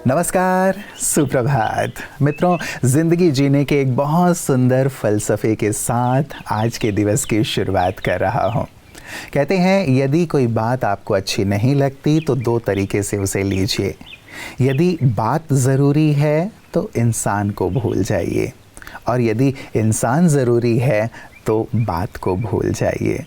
नमस्कार, सुप्रभात मित्रों। ज़िंदगी जीने के एक बहुत सुंदर फ़लसफ़े के साथ आज के दिवस की शुरुआत कर रहा हूँ। कहते हैं यदि कोई बात आपको अच्छी नहीं लगती तो दो तरीके से उसे लीजिए। यदि बात ज़रूरी है तो इंसान को भूल जाइए, और यदि इंसान ज़रूरी है तो बात को भूल जाइए।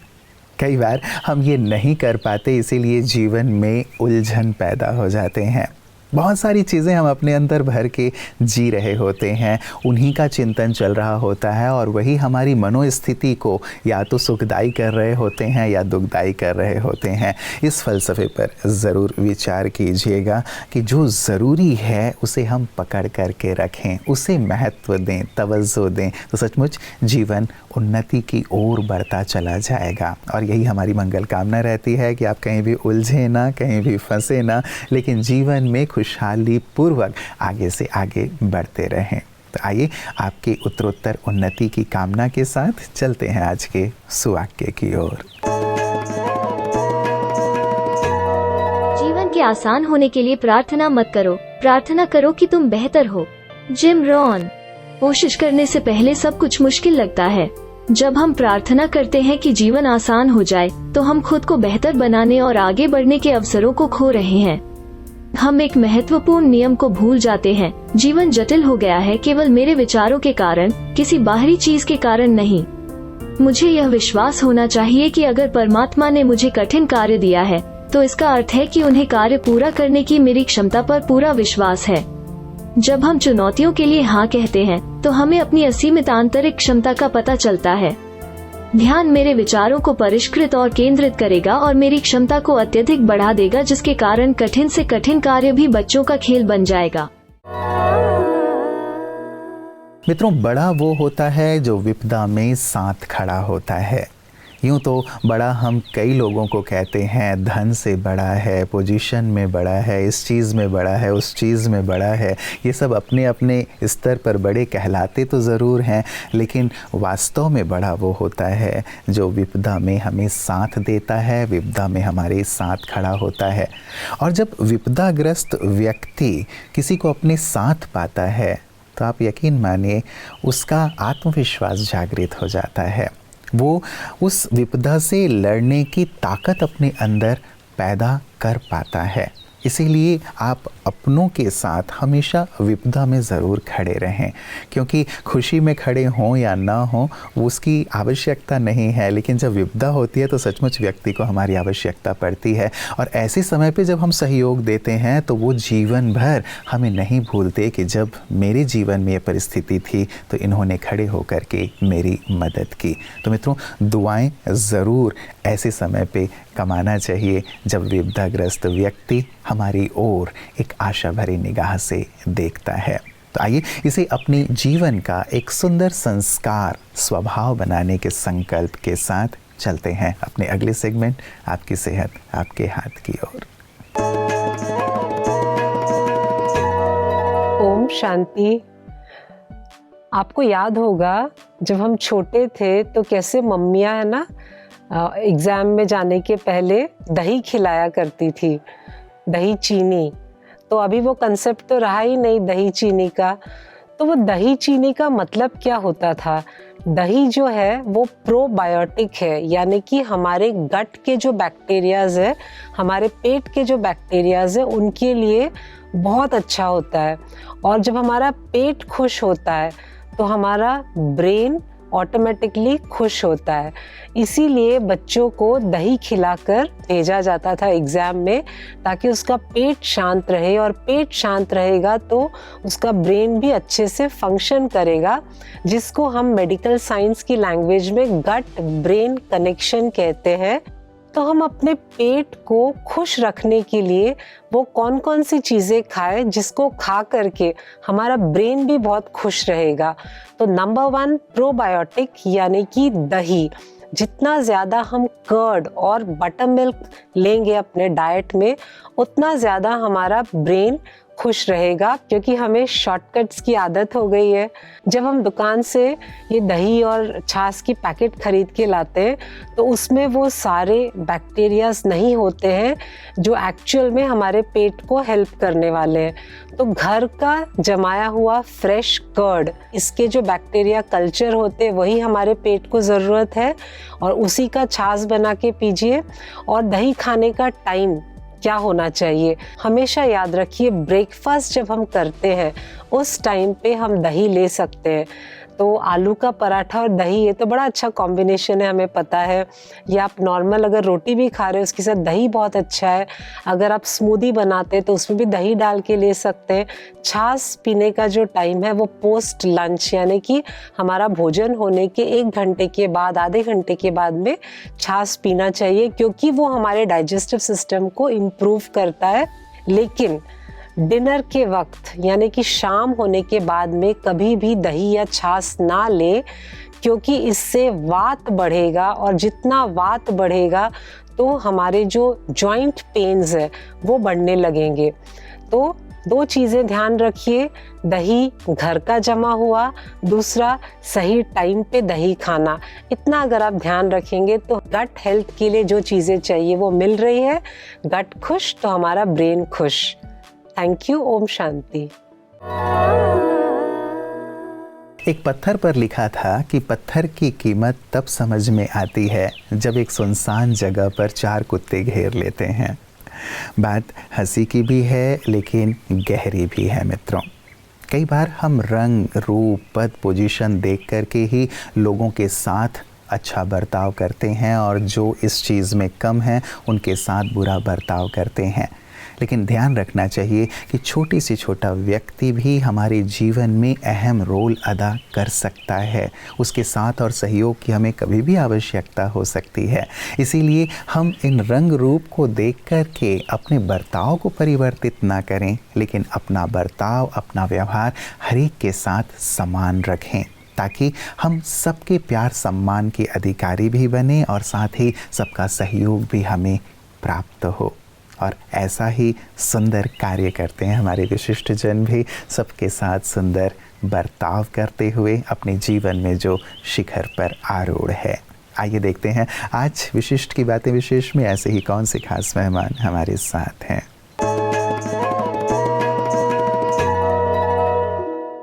कई बार हम ये नहीं कर पाते, इसीलिए जीवन में उलझन पैदा हो जाते हैं। बहुत सारी चीज़ें हम अपने अंदर भर के जी रहे होते हैं, उन्हीं का चिंतन चल रहा होता है और वही हमारी मनोस्थिति को या तो सुखदायी कर रहे होते हैं या दुखदायी कर रहे होते हैं। इस फ़लसफ़े पर ज़रूर विचार कीजिएगा कि जो ज़रूरी है उसे हम पकड़ करके रखें, उसे महत्व दें, तवज्जो दें, तो सचमुच जीवन उन्नति की ओर बढ़ता चला जाएगा। और यही हमारी मंगल कामना रहती है कि आप कहीं भी उलझे ना, कहीं भी फंसे ना, लेकिन जीवन में खुशहाली पूर्वक आगे से आगे बढ़ते रहें। तो आइए आपकी उत्तरोत्तर उन्नति की कामना के साथ चलते हैं आज के सुवाक्य की ओर। जीवन के आसान होने के लिए प्रार्थना मत करो, प्रार्थना करो कि तुम बेहतर हो। Jim Rohn. कोशिश करने से पहले सब कुछ मुश्किल लगता है। जब हम प्रार्थना करते हैं कि जीवन आसान हो जाए, तो हम खुद को बेहतर बनाने और आगे बढ़ने के अवसरों को खो रहे हैं। हम एक महत्वपूर्ण नियम को भूल जाते हैं। जीवन जटिल हो गया है केवल मेरे विचारों के कारण, किसी बाहरी चीज के कारण नहीं। मुझे यह विश्वास होना चाहिए कि अगर परमात्मा ने मुझे कठिन कार्य दिया है, तो इसका अर्थ है कि उन्हें कार्य पूरा करने की मेरी क्षमता पर पूरा विश्वास है। जब हम चुनौतियों के लिए हाँ कहते हैं, तो हमें अपनी असीमित आंतरिक क्षमता का पता चलता है। ध्यान मेरे विचारों को परिष्कृत और केंद्रित करेगा और मेरी क्षमता को अत्यधिक बढ़ा देगा, जिसके कारण कठिन से कठिन कार्य भी बच्चों का खेल बन जाएगा। मित्रों, बड़ा वो होता है जो विपदा में साथ खड़ा होता है। यूँ तो बड़ा हम कई लोगों को कहते हैं, धन से बड़ा है, पोजीशन में बड़ा है, इस चीज़ में बड़ा है, उस चीज़ में बड़ा है। ये सब अपने अपने स्तर पर बड़े कहलाते तो ज़रूर हैं, लेकिन वास्तव में बड़ा वो होता है जो विपदा में हमें साथ देता है, विपदा में हमारे साथ खड़ा होता है। और जब विपदाग्रस्त व्यक्ति किसी को अपने साथ पाता है, तो आप यकीन मानिए उसका आत्मविश्वास जागृत हो जाता है। वो उस विपदा से लड़ने की ताकत अपने अंदर पैदा कर पाता है। इसीलिए आप अपनों के साथ हमेशा विपदा में ज़रूर खड़े रहें, क्योंकि खुशी में खड़े हों या ना हों उसकी आवश्यकता नहीं है, लेकिन जब विपदा होती है तो सचमुच व्यक्ति को हमारी आवश्यकता पड़ती है। और ऐसे समय पे जब हम सहयोग देते हैं तो वो जीवन भर हमें नहीं भूलते कि जब मेरे जीवन में ये परिस्थिति थी तो इन्होंने खड़े होकर के मेरी मदद की। तो मित्रों, दुआएं ज़रूर ऐसे समय पे कमाना चाहिए जब विपदाग्रस्त व्यक्ति हमारी ओर एक आशा भरी निगाह से देखता है। तो आइए इसे अपने जीवन का एक सुंदर संस्कार स्वभाव बनाने के संकल्प के साथ चलते हैं अपने अगले सेगमेंट, आपकी सेहत आपके हाथ की ओर। ओम शांति। आपको याद होगा जब हम छोटे थे तो कैसे मम्मियाँ है ना एग्ज़ाम में जाने के पहले दही खिलाया करती थी, दही चीनी। तो अभी वो कंसेप्ट तो रहा ही नहीं दही चीनी का। तो वो दही चीनी का मतलब क्या होता था? दही जो है वो प्रोबायोटिक है, यानी कि हमारे गट के जो बैक्टीरियाज है, हमारे पेट के जो बैक्टीरियाज है, उनके लिए बहुत अच्छा होता है। और जब हमारा पेट खुश होता है तो हमारा ब्रेन ऑटोमेटिकली खुश होता है। इसीलिए बच्चों को दही खिलाकर भेजा जाता था एग्ज़ाम में, ताकि उसका पेट शांत रहे, और पेट शांत रहेगा तो उसका ब्रेन भी अच्छे से फंक्शन करेगा, जिसको हम मेडिकल साइंस की लैंग्वेज में गट ब्रेन कनेक्शन कहते हैं। तो हम अपने पेट को खुश रखने के लिए वो कौन कौन सी चीज़ें खाएं जिसको खा करके हमारा ब्रेन भी बहुत खुश रहेगा। तो नंबर 1 प्रोबायोटिक यानी कि दही। जितना ज़्यादा हम कर्ड और बटर मिल्क लेंगे अपने डाइट में, उतना ज़्यादा हमारा ब्रेन खुश रहेगा, क्योंकि हमें शॉर्टकट्स की आदत हो गई है। जब हम दुकान से ये दही और छाछ की पैकेट खरीद के लाते हैं तो उसमें वो सारे बैक्टीरियाज नहीं होते हैं जो एक्चुअल में हमारे पेट को हेल्प करने वाले हैं। तो घर का जमाया हुआ फ्रेश कर्ड, इसके जो बैक्टीरिया कल्चर होते हैं वही हमारे पेट को ज़रूरत है, और उसी का छाछ बना के पीजिए। और दही खाने का टाइम क्या होना चाहिए, हमेशा याद रखिए, ब्रेकफास्ट जब हम करते हैं उस टाइम पे हम दही ले सकते हैं। तो आलू का पराठा और दही, ये तो बड़ा अच्छा कॉम्बिनेशन है, हमें पता है। या आप नॉर्मल अगर रोटी भी खा रहे हो उसके साथ दही बहुत अच्छा है। अगर आप स्मूदी बनाते हैं तो उसमें भी दही डाल के ले सकते हैं। छाछ पीने का जो टाइम है वो पोस्ट लंच, यानी कि हमारा भोजन होने के 1 घंटे के बाद, आधे घंटे के बाद में छाछ पीना चाहिए, क्योंकि वो हमारे डाइजेस्टिव सिस्टम को इम्प्रूव करता है। लेकिन डिनर के वक्त यानी कि शाम होने के बाद में कभी भी दही या छाछ ना ले, क्योंकि इससे वात बढ़ेगा, और जितना वात बढ़ेगा तो हमारे जो जॉइंट पेन्स है वो बढ़ने लगेंगे। तो 2 चीज़ें ध्यान रखिए, दही घर का जमा हुआ, दूसरा सही टाइम पे दही खाना। इतना अगर आप ध्यान रखेंगे तो गट हेल्थ के लिए जो चीज़ें चाहिए वो मिल रही है। गट खुश तो हमारा ब्रेन खुश। Thank you. ओम शांति। एक पत्थर पर लिखा था कि पत्थर की कीमत तब समझ में आती है जब एक सुनसान जगह पर 4 कुत्ते घेर लेते हैं। बात हंसी की भी है लेकिन गहरी भी है मित्रों। कई बार हम रंग, रूप, पद, पोजीशन देख कर के ही लोगों के साथ अच्छा बर्ताव करते हैं, और जो इस चीज़ में कम है उनके साथ बुरा बर्ताव करते हैं। लेकिन ध्यान रखना चाहिए कि छोटी से छोटा व्यक्ति भी हमारे जीवन में अहम रोल अदा कर सकता है। उसके साथ और सहयोग की हमें कभी भी आवश्यकता हो सकती है। इसीलिए हम इन रंग रूप को देख कर के अपने बर्ताव को परिवर्तित ना करें, लेकिन अपना बर्ताव, अपना व्यवहार हर एक के साथ समान रखें, ताकि हम सबके प्यार सम्मान के अधिकारी भी बने और साथ ही सबका सहयोग भी हमें प्राप्त हो। और ऐसा ही सुंदर कार्य करते हैं हमारे विशिष्ट जन भी, सबके साथ सुंदर बर्ताव करते हुए अपने जीवन में जो शिखर पर आरूढ़ है। आइए देखते हैं आज विशिष्ट की बातें विशेष में ऐसे ही कौन से खास मेहमान हमारे साथ हैं।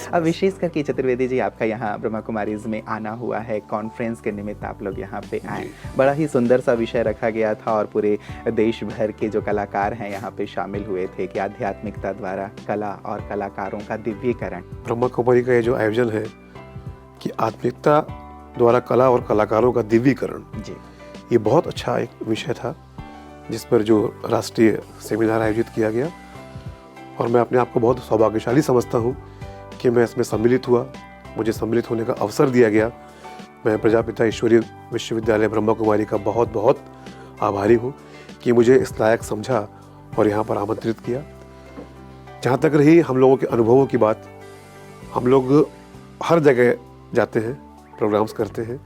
अब विशेष करके चतुर्वेदी जी, आपका यहाँ ब्रह्मा कुमारीज में आना हुआ है, कॉन्फ्रेंस के निमित्त आप लोग यहाँ पे आए। बड़ा ही सुंदर सा विषय रखा गया था और पूरे देश भर के जो कलाकार हैं यहाँ पे शामिल हुए थे कि आध्यात्मिकता द्वारा कला और कलाकारों का दिव्यीकरण। ब्रह्मा कुमारी का ये जो आयोजन है कि आध्यात्मिकता द्वारा कला और कलाकारों का दिव्यीकरण जी, ये बहुत अच्छा एक विषय था जिस पर जो राष्ट्रीय सेमिनार आयोजित किया गया, और मैं अपने आप को बहुत सौभाग्यशाली समझता हूँ कि मैं इसमें सम्मिलित हुआ, मुझे सम्मिलित होने का अवसर दिया गया। मैं प्रजापिता ईश्वरीय विश्वविद्यालय ब्रह्मा कुमारी का बहुत बहुत आभारी हूँ कि मुझे इस लायक समझा और यहाँ पर आमंत्रित किया। जहाँ तक रही हम लोगों के अनुभवों की बात, हम लोग हर जगह जाते हैं, प्रोग्राम्स करते हैं,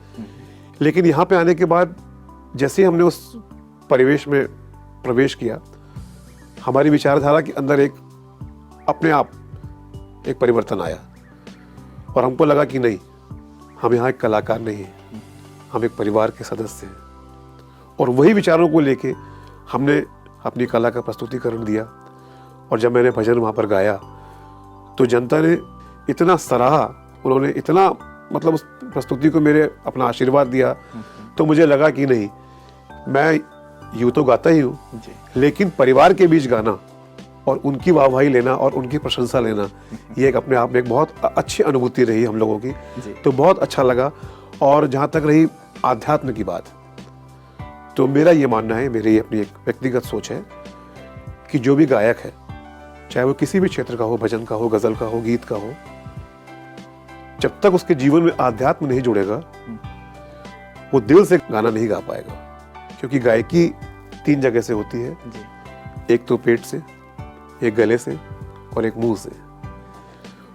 लेकिन यहाँ पे आने के बाद जैसे हमने उस परिवेश में प्रवेश किया, हमारी विचारधारा के अंदर एक अपने आप एक परिवर्तन आया, और हमको लगा कि नहीं, हम यहाँ एक कलाकार नहीं हैं, हम एक परिवार के सदस्य हैं। और वही विचारों को लेके हमने अपनी कला का प्रस्तुतिकरण दिया, और जब मैंने भजन वहाँ पर गाया तो जनता ने इतना सराहा, उन्होंने इतना मतलब उस प्रस्तुति को मेरे अपना आशीर्वाद दिया, तो मुझे लगा कि नहीं, मैं यूँ तो गाता ही हूँ, लेकिन परिवार के बीच गाना और उनकी वाहवाही लेना और उनकी प्रशंसा लेना, ये एक अपने आप में एक बहुत अच्छी अनुभूति रही हम लोगों की। तो बहुत अच्छा लगा। और जहाँ तक रही आध्यात्म की बात, तो मेरा ये मानना है, मेरी अपनी एक व्यक्तिगत सोच है कि जो भी गायक है, चाहे वो किसी भी क्षेत्र का हो, भजन का हो, गज़ल का हो, गीत का हो, जब तक उसके जीवन में आध्यात्म नहीं जुड़ेगा, वो दिल से गाना नहीं गा पाएगा। क्योंकि गायकी 3 जगह से होती है, एक तो पेट से, एक गले से और एक मुंह से,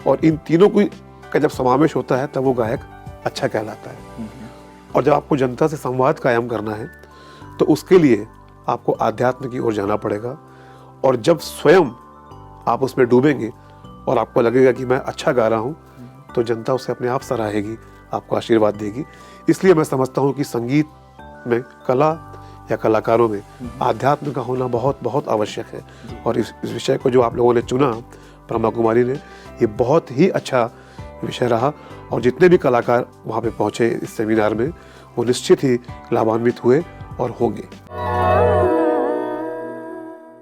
और इन तीनों का जब समावेश होता है तब वो गायक अच्छा कहलाता है। और जब आपको जनता से संवाद कायम करना है तो उसके लिए आपको आध्यात्म की ओर जाना पड़ेगा। और जब स्वयं आप उसमें डूबेंगे और आपको लगेगा कि मैं अच्छा गा रहा हूँ, तो जनता उसे अपने आप सराहेगी, आपको आशीर्वाद देगी। इसलिए मैं समझता हूँ कि संगीत में, कला या कलाकारों में आध्यात्म का होना बहुत बहुत आवश्यक है। और इस विषय को जो आप लोगों ने चुना, ब्रह्मा कुमारी ने, ये बहुत ही अच्छा विषय रहा। और जितने भी कलाकार वहाँ पे पहुँचे इस सेमिनार में, वो निश्चित ही लाभान्वित हुए और होंगे।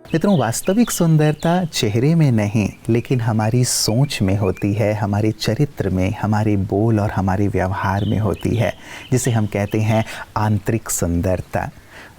मित्रों, वास्तविक सुंदरता चेहरे में नहीं लेकिन हमारी सोच में होती है, हमारे चरित्र में, हमारे बोल और हमारे व्यवहार में होती है, जिसे हम कहते हैं आंतरिक सुंदरता।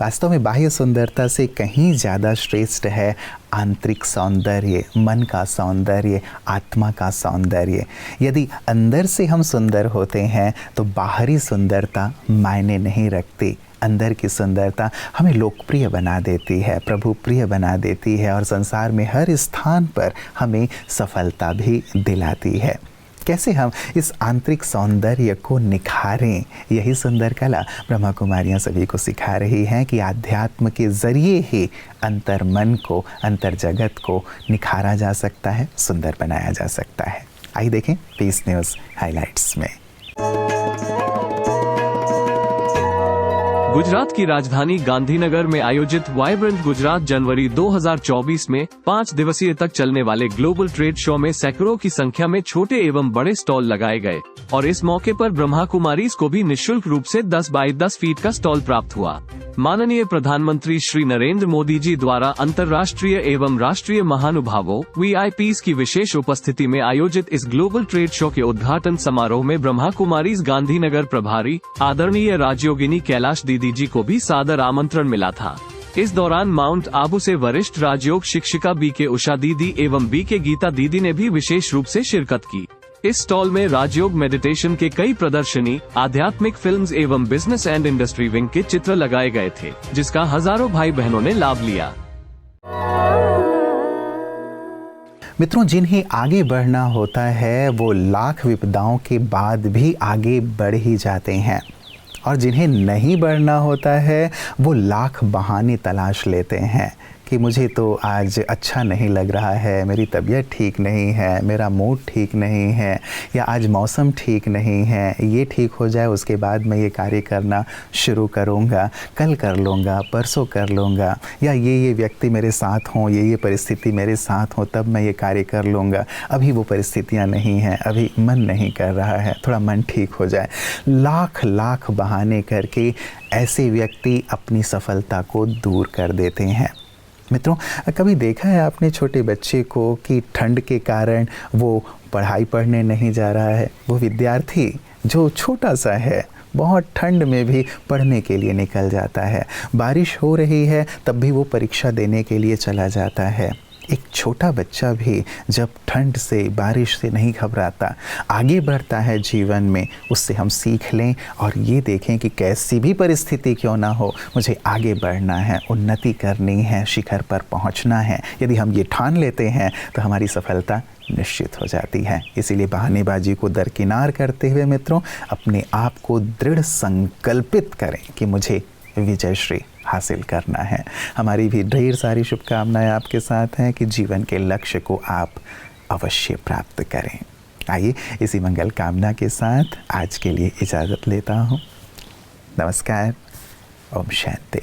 वास्तव में बाह्य सुंदरता से कहीं ज़्यादा श्रेष्ठ है आंतरिक सौंदर्य, मन का सौंदर्य, आत्मा का सौंदर्य। यदि अंदर से हम सुंदर होते हैं तो बाहरी सुंदरता मायने नहीं रखती। अंदर की सुंदरता हमें लोकप्रिय बना देती है, प्रभु प्रिय बना देती है और संसार में हर स्थान पर हमें सफलता भी दिलाती है। कैसे हम इस आंतरिक सौंदर्य को निखारें, यही सुंदर कला ब्रह्मा कुमारियाँ सभी को सिखा रही हैं कि आध्यात्म के ज़रिए ही अंतर मन को, अंतर जगत को निखारा जा सकता है, सुंदर बनाया जा सकता है। आइए देखें पीस न्यूज़ हाइलाइट्स में। गुजरात की राजधानी गांधीनगर में आयोजित वाइब्रेंट गुजरात जनवरी 2024 में 5 दिवसीय तक चलने वाले ग्लोबल ट्रेड शो में सैकड़ों की संख्या में छोटे एवं बड़े स्टॉल लगाए गए और इस मौके पर ब्रह्मा कुमारीज को भी निःशुल्क रूप से 10 बाई 10 फीट का स्टॉल प्राप्त हुआ। माननीय प्रधानमंत्री श्री नरेंद्र मोदी जी द्वारा अंतर्राष्ट्रीय एवं राष्ट्रीय महानुभावों VIPs की विशेष उपस्थिति में आयोजित इस ग्लोबल ट्रेड शो के उद्घाटन समारोह में ब्रह्मा कुमारीज गांधीनगर प्रभारी आदरणीय राजयोगिनी कैलाश दीदी जी को भी सादर आमंत्रण मिला था। इस दौरान माउंट आबू से वरिष्ठ राजयोग शिक्षिका BK उषा दीदी एवं BK गीता दीदी ने भी विशेष रूप से शिरकत की। इस स्टॉल में राजयोग मेडिटेशन के कई प्रदर्शनी, आध्यात्मिक फिल्म्स एवं बिजनेस एंड इंडस्ट्री विंग के चित्र लगाए गए थे, जिसका हजारों भाई बहनों ने लाभ लिया। मित्रों, जिन्हें आगे बढ़ना होता है वो लाख विपदाओं के बाद भी आगे बढ़ ही जाते हैं और जिन्हें नहीं बढ़ना होता है वो लाख बहाने तलाश लेते हैं कि मुझे तो आज अच्छा नहीं लग रहा है, मेरी तबीयत ठीक नहीं है, मेरा मूड ठीक नहीं है, या आज मौसम ठीक नहीं है, ये ठीक हो जाए उसके बाद मैं ये कार्य करना शुरू करूँगा, कल कर लूँगा, परसों कर लूँगा, या ये व्यक्ति मेरे साथ हों, ये परिस्थिति मेरे साथ हो तब मैं ये कार्य कर लूँगा, अभी वो परिस्थितियाँ नहीं हैं, अभी मन नहीं कर रहा है, थोड़ा मन ठीक हो जाए। लाख लाख बहाने करके ऐसे व्यक्ति अपनी सफलता को दूर कर देते हैं। मित्रों, कभी देखा है आपने छोटे बच्चे को कि ठंड के कारण वो पढ़ाई पढ़ने नहीं जा रहा है? वो विद्यार्थी जो छोटा सा है बहुत ठंड में भी पढ़ने के लिए निकल जाता है, बारिश हो रही है तब भी वो परीक्षा देने के लिए चला जाता है। एक छोटा बच्चा भी जब ठंड से, बारिश से नहीं घबराता, आगे बढ़ता है जीवन में, उससे हम सीख लें और ये देखें कि कैसी भी परिस्थिति क्यों ना हो, मुझे आगे बढ़ना है, उन्नति करनी है, शिखर पर पहुंचना है। यदि हम ये ठान लेते हैं तो हमारी सफलता निश्चित हो जाती है। इसीलिए बहानेबाजी को दरकिनार करते हुए मित्रों, अपने आप को दृढ़ संकल्पित करें कि मुझे विजय श्री हासिल करना है। हमारी भी ढेर सारी शुभकामनाएं आपके साथ हैं कि जीवन के लक्ष्य को आप अवश्य प्राप्त करें। आइए इसी मंगल कामना के साथ आज के लिए इजाज़त लेता हूँ। नमस्कार। ओम शांति।